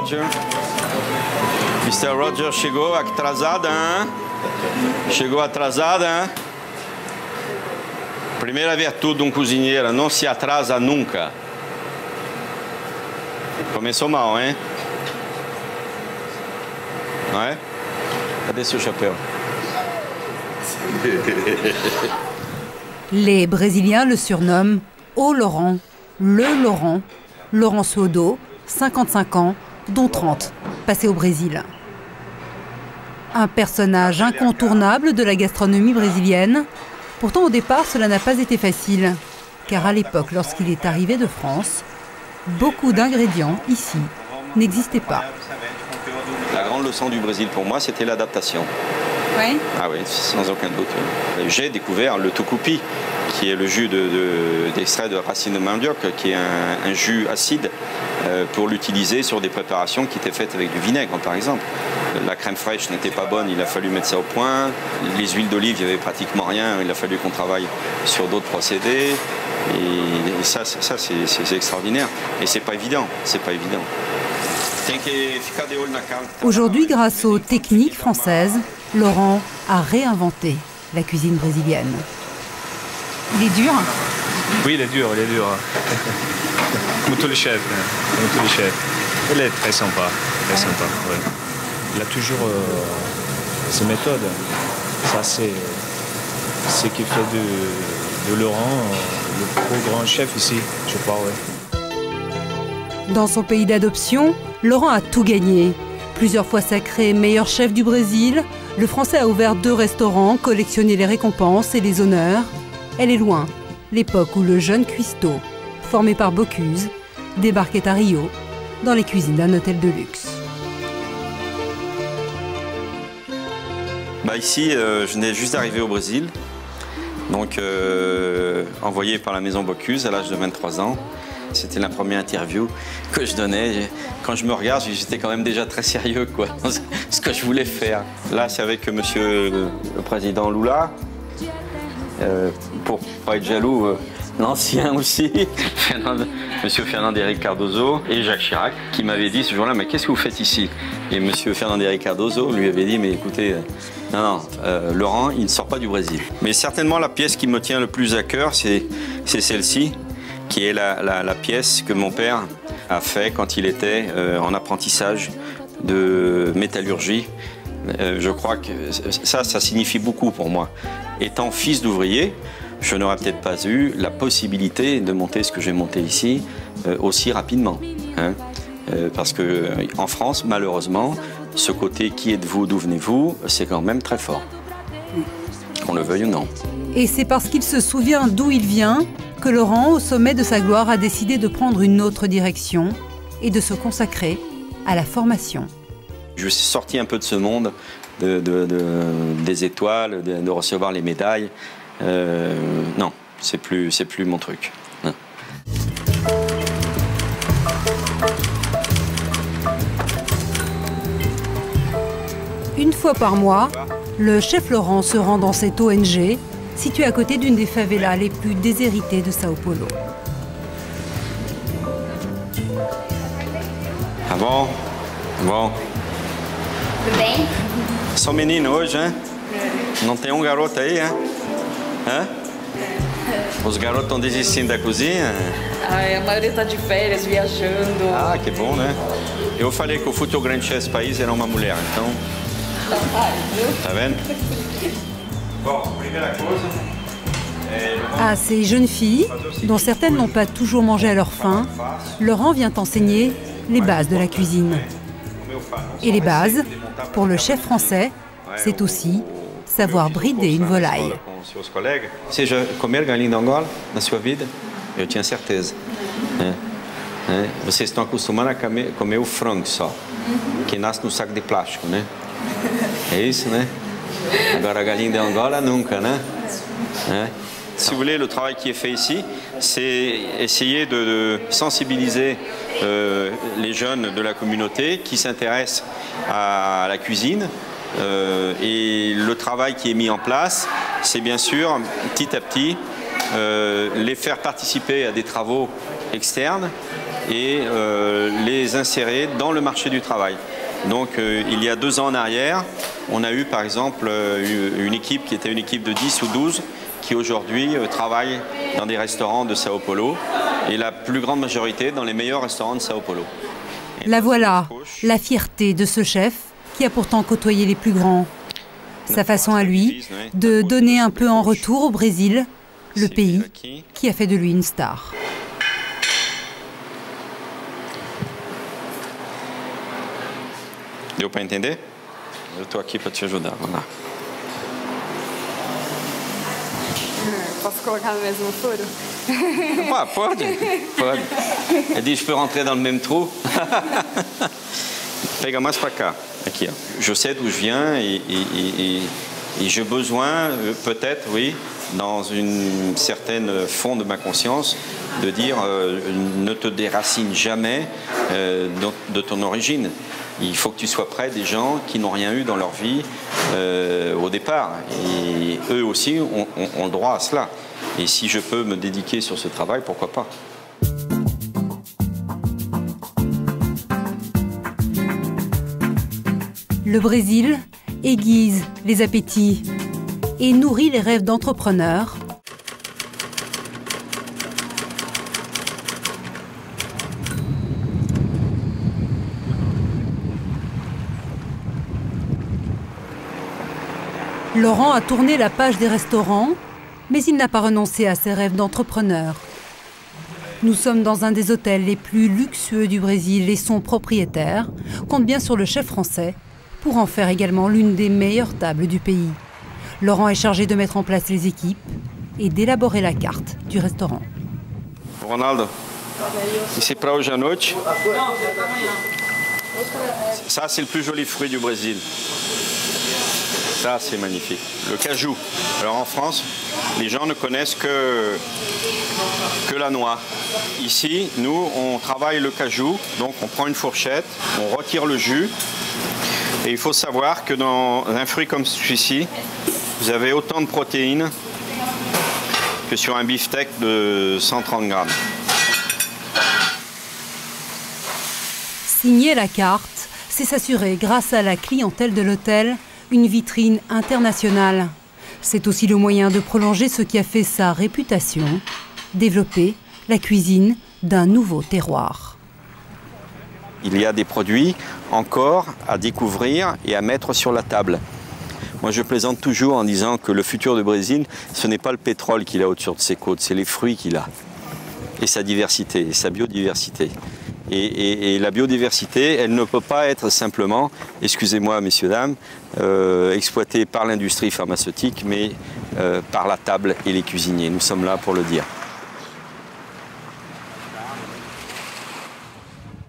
Roger. Mr. Roger chegou atrasado, hein? Chegou atrasado, hein? Primeira virtude de um cozinheiro, não se atrasa nunca. Começou mal, hein? Ouais? Cadê seu chapéu? Les Brésiliens le surnomment Au Laurent, le Laurent, Laurent Suodo, 55 ans, dont 30 passés au Brésil. Un personnage incontournable de la gastronomie brésilienne. Pourtant, au départ, cela n'a pas été facile, car à l'époque, lorsqu'il est arrivé de France, beaucoup d'ingrédients ici n'existaient pas. La grande leçon du Brésil pour moi, c'était l'adaptation. Oui. Ah oui, sans aucun doute. J'ai découvert le tucupi, qui est le jus d'extrait de racine de mandioc, qui est un jus acide pour l'utiliser sur des préparations qui étaient faites avec du vinaigre, par exemple. La crème fraîche n'était pas bonne, il a fallu mettre ça au point. Les huiles d'olive, il n'y avait pratiquement rien, il a fallu qu'on travaille sur d'autres procédés. Et ça c'est extraordinaire. Et c'est pas évident, c'est pas évident. Aujourd'hui, grâce aux techniques françaises, Laurent a réinventé la cuisine brésilienne. Il est dur? Oui, il est dur, il est dur. Comme tous les chefs, comme tous les chefs. Il est très sympa, ouais. Il a toujours ses méthodes. Ça, c'est ce qui fait de Laurent le plus grand chef ici, je crois, ouais. Dans son pays d'adoption, Laurent a tout gagné. Plusieurs fois sacré meilleur chef du Brésil, le Français a ouvert 2 restaurants, collectionné les récompenses et les honneurs. Elle est loin, l'époque où le jeune cuistot, formé par Bocuse, débarquait à Rio, dans les cuisines d'un hôtel de luxe. Ici, je venais juste d'arriver au Brésil, donc envoyé par la maison Bocuse à l'âge de 23 ans. C'était la première interview que je donnais. Quand je me regarde, j'étais quand même déjà très sérieux, quoi, dans ce que je voulais faire. Là, c'est avec monsieur le président Lula. Pour pas être jaloux, l'ancien aussi, monsieur Fernando-Henrique Cardoso et Jacques Chirac, qui m'avait dit ce jour-là, mais qu'est-ce que vous faites ici? Et monsieur Fernando-Henrique Cardoso lui avait dit, mais écoutez, Laurent, il ne sort pas du Brésil. Mais certainement la pièce qui me tient le plus à cœur, c'est celle-ci, qui est la pièce que mon père a fait quand il était en apprentissage de métallurgie. Je crois que ça signifie beaucoup pour moi. Étant fils d'ouvrier, je n'aurais peut-être pas eu la possibilité de monter ce que j'ai monté ici aussi rapidement. Hein. Parce qu'en France, malheureusement, ce côté « qui êtes-vous, d'où venez-vous » c'est quand même très fort. Qu'on le veuille ou non. Et c'est parce qu'il se souvient d'où il vient que Laurent, au sommet de sa gloire, a décidé de prendre une autre direction et de se consacrer à la formation. Je suis sorti un peu de ce monde des étoiles, de recevoir les médailles. Non, c'est plus mon truc. Non. Une fois par mois, le chef Laurent se rend dans cette ONG située à côté d'une des favelas les plus déshéritées de Sao Paulo. Ah bon? Bom. Tudo bem? Só menino hoje, hein? Não tem garoto aí, hein? Hã? Os garotos estão desistindo da cozinha? A maioria está de férias, viajando. Ah, que bom, né? Eu falei que o futuro grande chef desse país era uma mulher, então... Tá vendo? Bom, primeira coisa... À ces jeunes filles, dont certaines n'ont pas toujours mangé à leur faim, Laurent vient enseigner les bases de la cuisine. Et les bases, pour le chef français, c'est aussi savoir brider une volaille. Você já comer galinha d'Angola na sua vida? Eu tinha certeza. Vocês estão acostumados a comer o frango só, que nasce no saco de plástico, né? É isso, né? Agora a galinha d'Angola nunca, né? Si vous voulez, le travail qui est fait ici, c'est essayer de sensibiliser les jeunes de la communauté qui s'intéressent à la cuisine. Et le travail qui est mis en place, c'est bien sûr, petit à petit, les faire participer à des travaux externes et les insérer dans le marché du travail. Donc il y a 2 ans en arrière, on a eu par exemple une équipe qui était une équipe de 10 ou 12 qui aujourd'hui travaille dans des restaurants de Sao Paulo et la plus grande majorité dans les meilleurs restaurants de Sao Paulo. La voilà, la fierté de ce chef qui a pourtant côtoyé les plus grands. Sa façon à lui de donner un peu en retour au Brésil, le pays qui a fait de lui une star. Deu para entender? Eu estou aqui para te ajudar, vamos lá. Posso colocar no mesmo furo? Ah, pode. Elle dit, je peux rentrer dans le même trou. Pega mais para cá. Aqui, ó. Je sais d'où je viens et j'ai besoin, peut-être, oui, dans une certaine fond de ma conscience, de dire ne te déracine jamais de ton origine. Il faut que tu sois près des gens qui n'ont rien eu dans leur vie au départ. Et eux aussi ont le droit à cela. Et si je peux me dédiquer sur ce travail, pourquoi pas? Le Brésil aiguise les appétits et nourrit les rêves d'entrepreneurs. Laurent a tourné la page des restaurants, mais il n'a pas renoncé à ses rêves d'entrepreneur. Nous sommes dans un des hôtels les plus luxueux du Brésil et son propriétaire compte bien sur le chef français pour en faire également l'une des meilleures tables du pays. Laurent est chargé de mettre en place les équipes et d'élaborer la carte du restaurant. Ronaldo, ici para hoje à noite. Ça, c'est le plus joli fruit du Brésil. Ça, c'est magnifique. Le cajou. Alors en France, les gens ne connaissent que la noix. Ici, nous, on travaille le cajou. Donc on prend une fourchette, on retire le jus. Et il faut savoir que dans un fruit comme celui-ci, vous avez autant de protéines que sur un beefsteak de 130 grammes. Signer la carte, c'est s'assurer, grâce à la clientèle de l'hôtel, une vitrine internationale. C'est aussi le moyen de prolonger ce qui a fait sa réputation, développer la cuisine d'un nouveau terroir. Il y a des produits encore à découvrir et à mettre sur la table. Moi, je plaisante toujours en disant que le futur du Brésil, ce n'est pas le pétrole qu'il a au-dessus de ses côtes, c'est les fruits qu'il a. Et sa diversité, et sa biodiversité. Et la biodiversité, elle ne peut pas être simplement, excusez-moi messieurs, dames, exploitée par l'industrie pharmaceutique, mais par la table et les cuisiniers. Nous sommes là pour le dire.